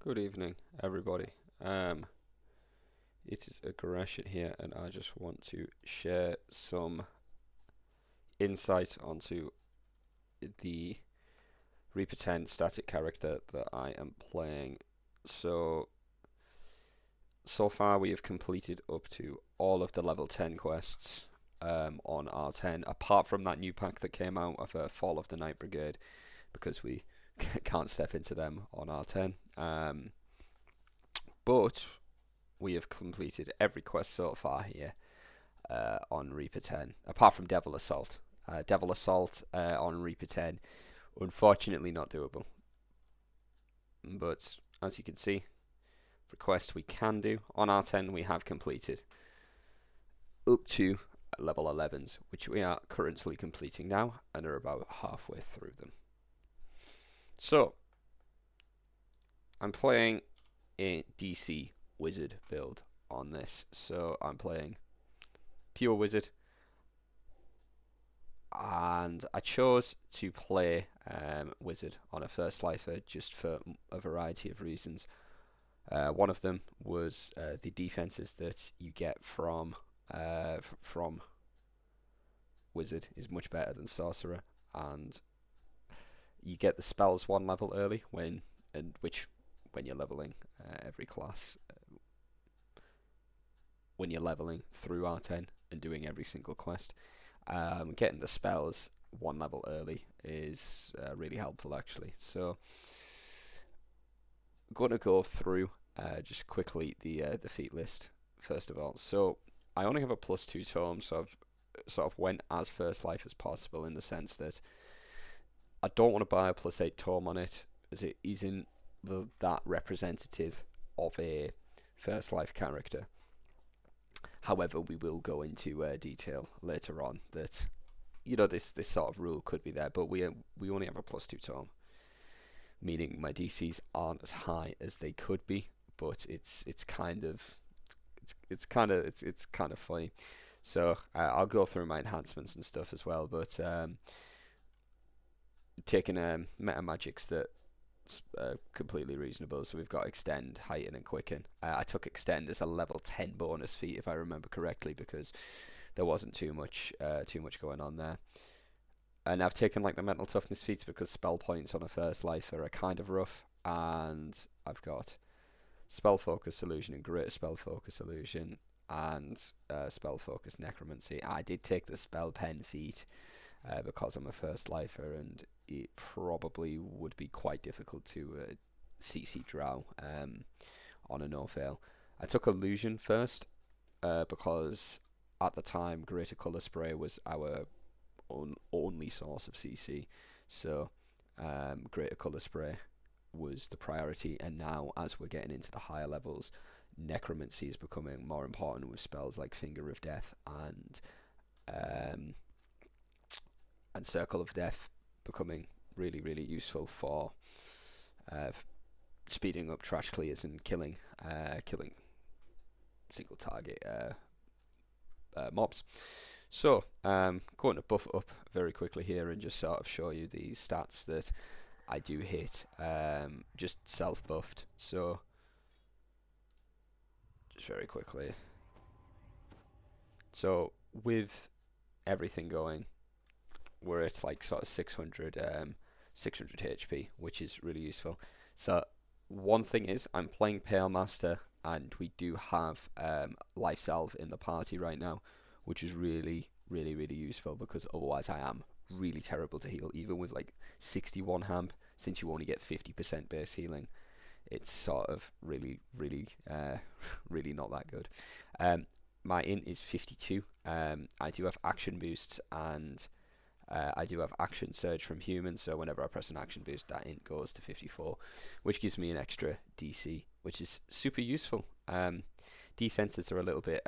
Good evening, everybody. It is Aggression here, and I just want to share some insight onto the Reaper 10 static character that I am playing. So far we have completed up to all of the level 10 quests on R10, apart from that new pack that came out of Fall of the Night Brigade, because we can't step into them on R10. But we have completed every quest so far here on Reaper 10, apart from Devil Assault. Devil Assault on Reaper 10, unfortunately not doable. But as you can see, the quest we can do on R10 we have completed up to level 11s, which we are currently completing now and are about halfway through them. So, I'm playing a DC wizard build on this. So I'm playing pure wizard, and I chose to play wizard on a first lifer just for a variety of reasons. One of them was the defenses that you get from wizard is much better than sorcerer, and you get the spells one level early when you're leveling every class. When you're leveling through R10 and doing every single quest, getting the spells one level early is really helpful actually. So I'm going to go through just quickly the feat list first of all. So I only have a +2 tome, so I've sort of went as first life as possible in the sense that I don't want to buy a +8 tome on it, as it isn't that representative of a first life character. However, we will go into detail later on that this sort of rule could be there, but we only have a +2 tome, meaning my DCs aren't as high as they could be, but it's kind of funny. So I'll go through my enhancements and stuff as well, but taking meta magics that completely reasonable. So we've got extend, heighten, and quicken. I took extend as a level 10 bonus feat if I remember correctly, because there wasn't too much going on there. And I've taken like the mental toughness feats because spell points on a first lifer are kind of rough, and I've got spell focus illusion and greater spell focus illusion and spell focus necromancy. I did take the spell pen feat because I'm a first lifer, and it probably would be quite difficult to CC drow on a no fail. I took illusion first because at the time greater colour spray was our only source of CC, so greater colour spray was the priority. And now as we're getting into the higher levels, necromancy is becoming more important with spells like Finger of Death and Circle of Death becoming really, really useful for speeding up trash clears and killing single target mobs. So going to buff up very quickly here and just sort of show you the stats that I do hit, just self buffed. So just very quickly, so with everything going, we're at like sort of 600 HP, which is really useful. So one thing is, I'm playing Pale Master, and we do have Life Salve in the party right now, which is really, really, really useful, because otherwise I am really terrible to heal, even with like 61 hamp. Since you only get 50% base healing, it's sort of really, really, really not that good. My int is 52. I do have action boosts, and I do have action surge from humans, so whenever I press an action boost, that int goes to 54, which gives me an extra DC, which is super useful. Defenses are a little bit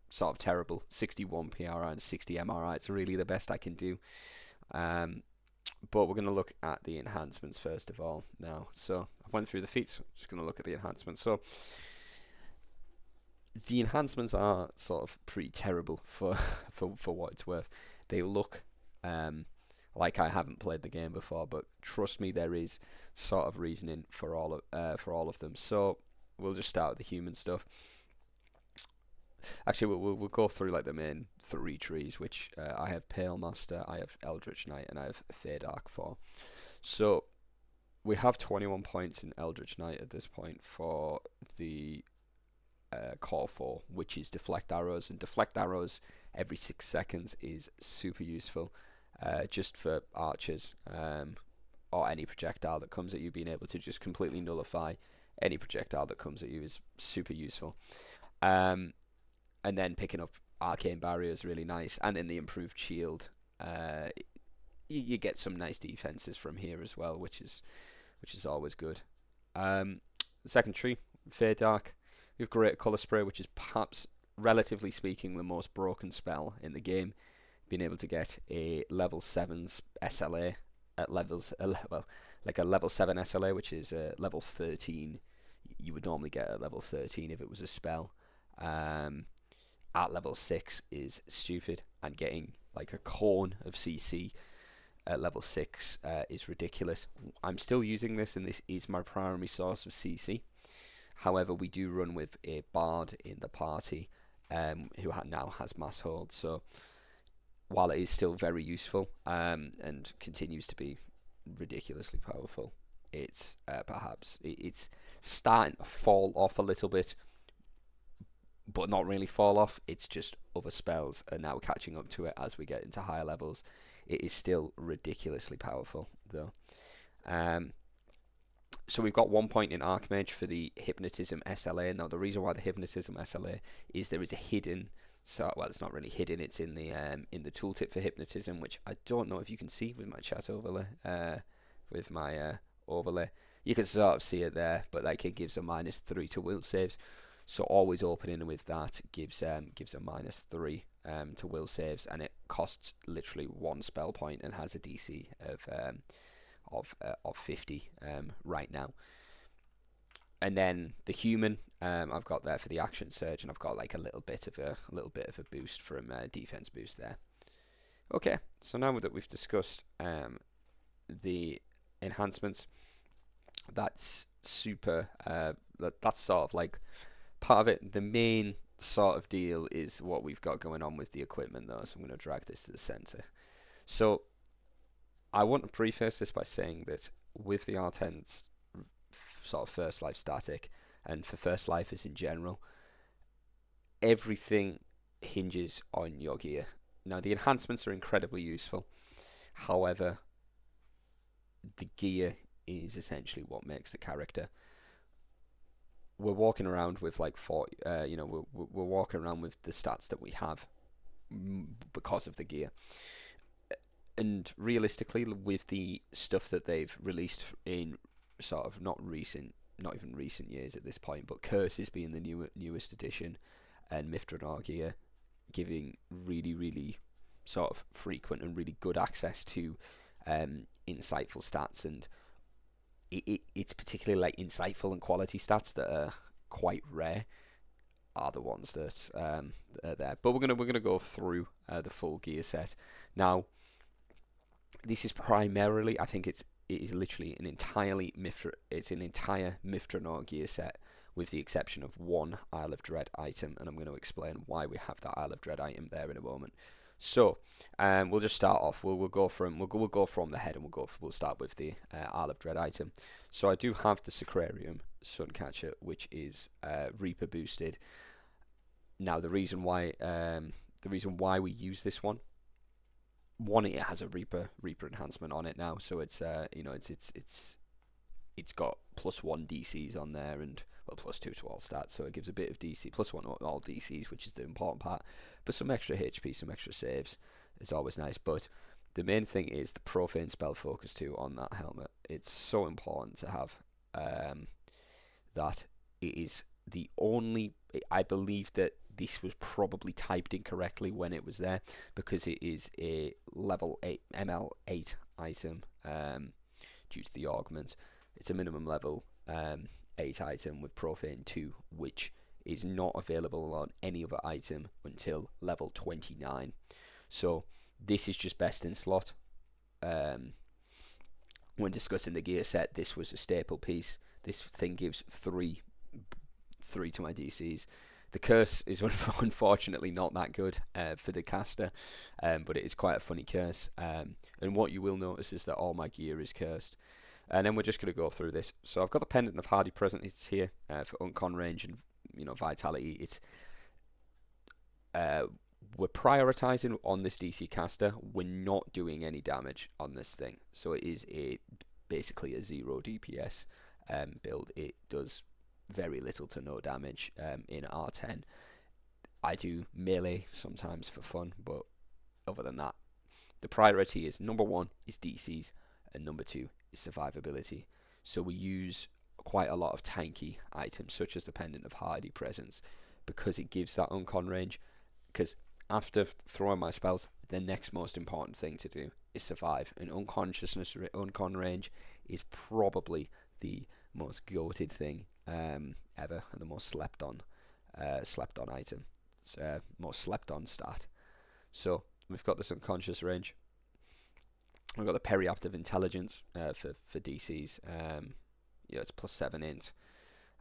sort of terrible. 61 PRI and 60 MRI, it's really the best I can do. But we're going to look at the enhancements first of all now. So I went through the feats, just going to look at the enhancements. So the enhancements are sort of pretty terrible for what it's worth. They look like I haven't played the game before, but trust me, there is sort of reasoning for all of them. So we'll just start with the human stuff. Actually, we'll go through like the main three trees, which I have Pale Master, I have Eldritch Knight, and I have Fey Dark for. So we have 21 points in Eldritch Knight at this point for the core 4, which is deflect arrows, and deflect arrows every 6 seconds is super useful, just for archers, or any projectile that comes at you. Being able to just completely nullify any projectile that comes at you is super useful. And then picking up Arcane Barrier is really nice, and in the improved shield, you get some nice defenses from here as well, which is always good. The second tree, Fey Dark. We have Great Colour Spray, which is perhaps, relatively speaking, the most broken spell in the game. Being able to get a level 7's SLA at levels, like a level 7 SLA, which is level 13. You would normally get at level 13 if it was a spell. At level 6 is stupid, and getting like a cone of CC at level 6 is ridiculous. I'm still using this, and this is my primary source of CC. However, we do run with a bard in the party, who now has mass hold. So while it is still very useful, and continues to be ridiculously powerful, it's perhaps it's starting to fall off a little bit, but not really fall off. It's just other spells are now catching up to it as we get into higher levels. It is still ridiculously powerful, though. So we've got 1 point in Archmage for the Hypnotism SLA. Now, the reason why the Hypnotism SLA is there is a hidden, well, it's not really hidden. It's in the tooltip for Hypnotism, which I don't know if you can see with my chat overlay. With my overlay, you can sort of see it there, but like it gives a -3 to will saves. So always opening with that gives a -3 to will saves, and it costs literally 1 spell point and has a DC of 50 right now. And then the human, I've got there for the action surge, and I've got like a little bit of a boost from defense boost there. Okay, so now that we've discussed the enhancements, that's super. That's sort of like part of it. The main sort of deal is what we've got going on with the equipment, though. So I'm going to drag this to the center. So I want to preface this by saying that with the R10's sort of first life static, and for first lifers in general, everything hinges on your gear. Now, the enhancements are incredibly useful. However, the gear is essentially what makes the character. We're walking around with like we're walking around with the stats that we have because of the gear. And realistically, with the stuff that they've released in sort of not even recent years at this point, but Curses being the newest edition, and Mithranor gear giving really, really sort of frequent and really good access to insightful stats, and it's particularly like insightful and quality stats that are quite rare are the ones that are there. But we're gonna go through the full gear set now. This is primarily, I think it is literally an entire Mithranor gear set, with the exception of one Isle of Dread item, and I'm going to explain why we have that Isle of Dread item there in a moment. So we'll just start off. We'll go from the head, and we'll start with the Isle of Dread item. So I do have the Sacrarium Suncatcher, which is Reaper boosted. Now the reason why we use this one, it has a Reaper enhancement on it now, so it's it's got +1 DCs on there, and +2 to all stats, so it gives a bit of DC, +1 to all DCs, which is the important part. But some extra HP, some extra saves is always nice. But the main thing is the Profane Spell Focus 2 on that helmet. It's so important to have that. It is the only, I believe that this was probably typed incorrectly when it was there, because it is a level 8 ML8 item due to the augment. It's a minimum level 8 item with Profane 2, which is not available on any other item until level 29. So this is just best in slot. when discussing the gear set, this was a staple piece. This thing gives three to my DCs. The curse is unfortunately not that good for the caster, but it is quite a funny curse. And what you will notice is that all my gear is cursed. And then we're just going to go through this. So I've got the Pendant of Hardy Presence here for uncon range and vitality. It's we're prioritizing on this DC caster. We're not doing any damage on this thing, so it is basically a 0 DPS build. It does very little to no damage in R10. I do melee sometimes for fun, but other than that, the priority is number 1 is DCs and number 2 is survivability. So we use quite a lot of tanky items such as the Pendant of Hardy Presence because it gives that uncon range. Because after throwing my spells, the next most important thing to do is survive, and uncon range is probably the most goated thing ever, and the most slept on item. It's most slept on stat. So we've got this unconscious range. We've got the Periaptive Intelligence for DCs. It's +7 int.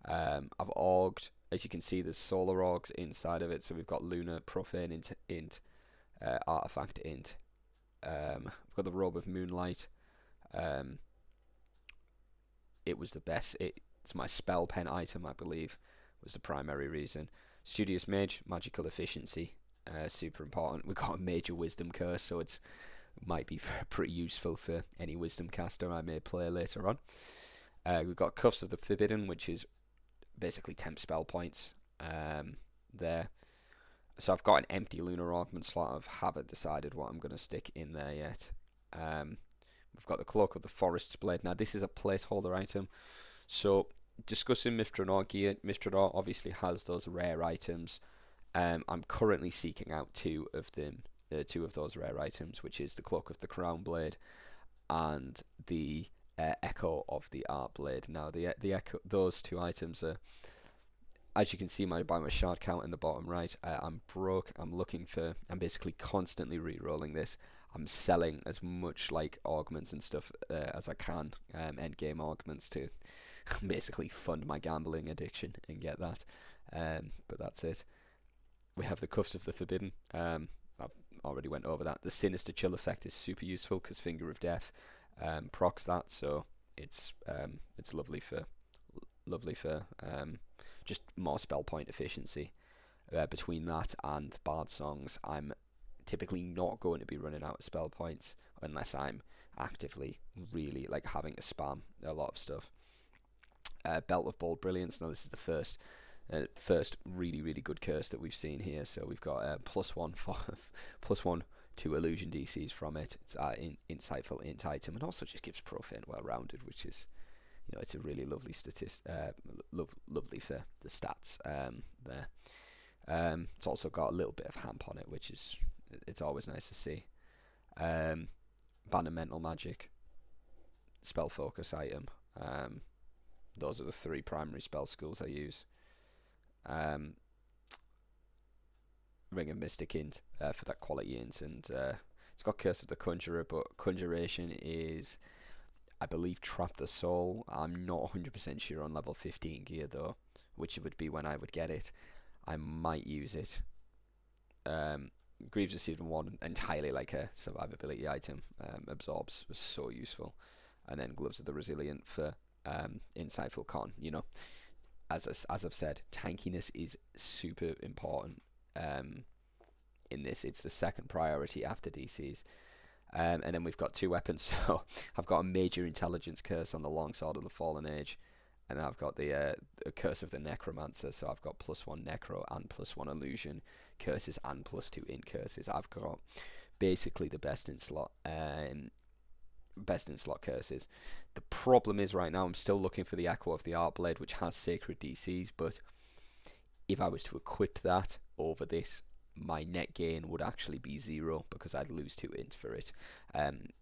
I've augged. As you can see, there's solar augs inside of it. So we've got lunar, profane int, artifact int. We've got the Robe of Moonlight. It was the best. It's my spell pen item, I believe, was the primary reason. Studious Mage, magical efficiency, super important. We've got a major wisdom curse, so it might be pretty useful for any wisdom caster I may play later on. We've got Cuffs of the Forbidden, which is basically temp spell points there. So I've got an empty lunar augment slot. I haven't decided what I'm going to stick in there yet. We've got the Cloak of the Forest's Blade. Now this is a placeholder item. So discussing Mithranor gear, Mithranor obviously has those rare items. I'm currently seeking out two of those rare items, which is the Cloak of the Crown Blade and the Echo of the Art Blade. Now the echo, those two items are, as you can see by my shard count in the bottom right, I'm broke. I'm basically constantly re-rolling this. I'm selling as much like augments and stuff as I can, end game augments, to basically fund my gambling addiction and get that. But that's it. We have the Cuffs of the Forbidden. I've already went over that. The Sinister Chill effect is super useful because Finger of Death procs that, so it's lovely for just more spell point efficiency. Between that and Bard Songs, I'm typically not going to be running out of spell points unless I'm actively really like having to spam a lot of stuff. Belt of Bold Brilliance. Now this is the first really good curse that we've seen here. So we've got +1 to illusion DCs from it. It's insightful int item, and also just gives profane well rounded, which is, it's a really lovely lovely for the stats there. It's also got a little bit of hamp on it, which is, it's always nice to see. Ban of Mental Magic, spell focus item. Those are the three primary spell schools I use. Ring of Mystic int for that quality int, and it's got Curse of the Conjurer, but Conjuration is, I believe, Trap the Soul. I'm not 100% sure on level 15 gear though, which it would be when I would get it. I might use it. Greaves of Season 1, entirely like a survivability item. Absorbs was so useful. And then Gloves of the Resilient for Insightful Con. As I've said, tankiness is super important in this. It's the second priority after DCs. And then we've got two weapons. So I've got a major intelligence curse on the Longsword of the Fallen Age, and I've got the Curse of the Necromancer. So I've got +1 Necro and +1 Illusion curses and +2 int curses. I've got basically the best in slot curses. The problem is right now I'm still looking for the Echo of the Art Blade, which has Sacred DCs, but if I was to equip that over this, my net gain would actually be 0 because I'd lose 2 int for it.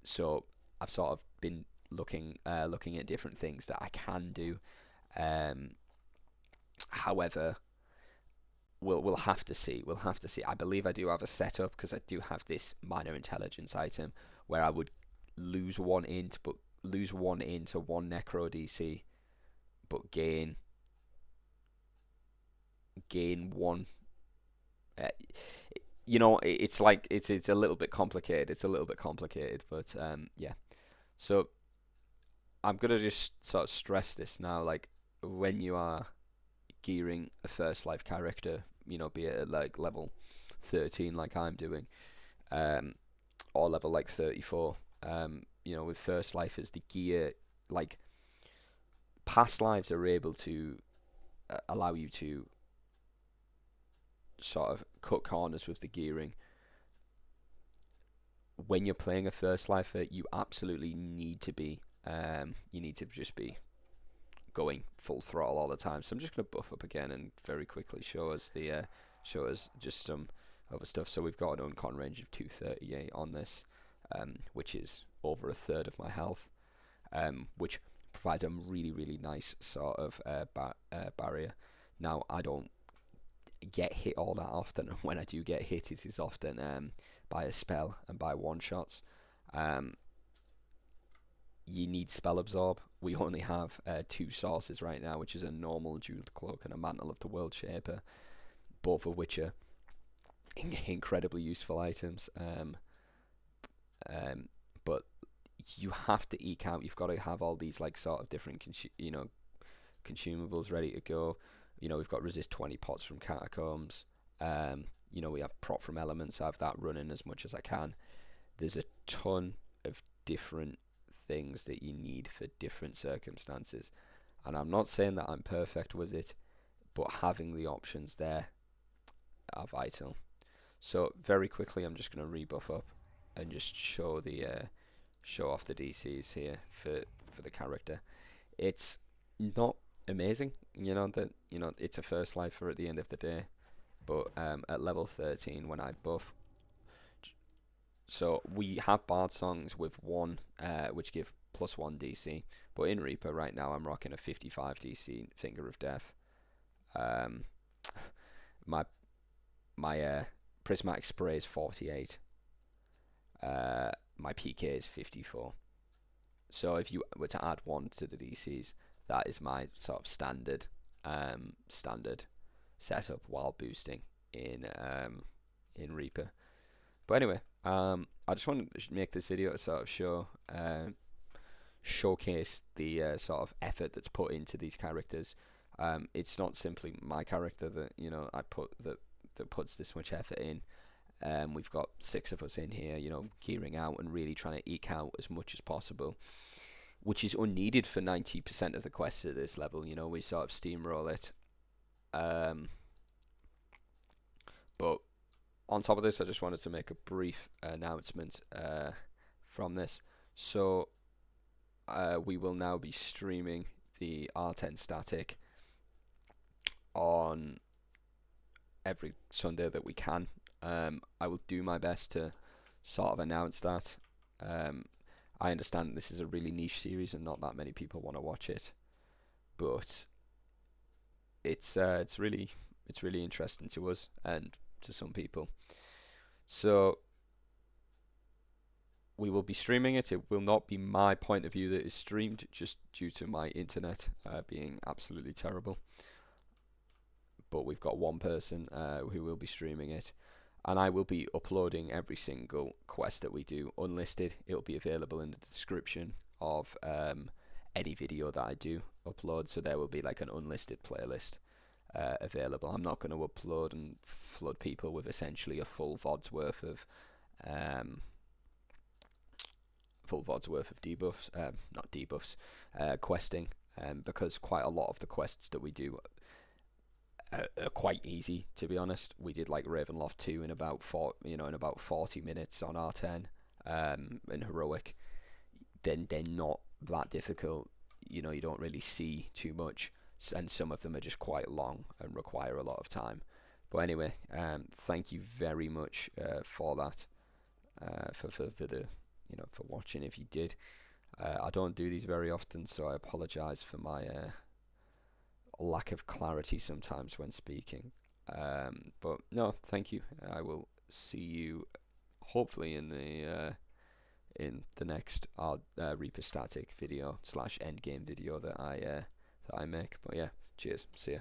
So I've sort of been looking at different things that I can do. However, we'll have to see. We'll have to see. I believe I do have a setup because I do have this minor intelligence item where I would lose one int, but lose one int or one necro DC, but gain one. Uh, it's like it's a little bit complicated. It's a little bit complicated, but yeah. So I'm gonna just sort of stress this now. Like when you are gearing a first life character, be it at like level 13, like I'm doing, or level like 34. With first life as the gear, like past lives are able to allow you to sort of cut corners with the gearing. When you're playing a first lifer, you absolutely need to be just be going full throttle all the time. So I'm just going to buff up again and very quickly show us just some other stuff. So we've got an uncon range of 238 on this, which is over a third of my health, which provides a really, really nice sort of barrier. Now, I don't get hit all that often, and when I do get hit, it is often by a spell and by one-shots. You need spell absorb. We only have 2 sources right now, which is a normal jeweled cloak and a mantle of the world shaper, both of which are incredibly useful items. But you have to eke out. You've got to have all these like sort of different consumables ready to go. We've got resist 20 pots from catacombs. We have prop from elements. I have that running as much as I can. There's a ton of different things that you need for different circumstances, and I'm not saying that I'm perfect with it, but having the options there are vital. So very quickly, I'm just going to rebuff up and just show off the DCs here for the character. It's not amazing, it's a first lifer at the end of the day, but at level 13 when I buff, so we have bard songs with 1 which give +1 DC, but in Reaper right now I'm rocking a 55 DC Finger of Death. My prismatic spray is 48. My PK is 54. So if you were to add 1 to the DCs, that is my sort of standard setup while boosting in Reaper. But anyway, I just wanted to make this video to sort of showcase the sort of effort that's put into these characters. It's not simply my character that I put that puts this much effort in. We've got 6 of us in here, gearing out and really trying to eke out as much as possible, which is unneeded for 90% of the quests at this level. We sort of steamroll it. But on top of this, I just wanted to make a brief announcement from this. So we will now be streaming the R10 static on every Sunday that we can. I will do my best to sort of announce that. I understand this is a really niche series and not that many people want to watch it, but it's really interesting to us and to some people. So we will be streaming it. It will not be my point of view that is streamed, just due to my internet being absolutely terrible. But we've got one person who will be streaming it, and I will be uploading every single quest that we do unlisted. It will be available in the description of any video that I do upload, so there will be like an unlisted playlist available. I'm not going to upload and flood people with essentially a full VOD's worth of debuffs, not debuffs, questing, because quite a lot of the quests that we do are quite easy, to be honest. We did like Ravenloft 2 in about 40 minutes on R10, in heroic. Then they're not that difficult. You don't really see too much, and some of them are just quite long and require a lot of time. But anyway, thank you very much for that, for the for watching. If you did, I don't do these very often, so I apologize for my lack of clarity sometimes when speaking. But no, thank you. I will see you hopefully in in the next Reaper static video / endgame video that I make. But yeah, cheers, see ya.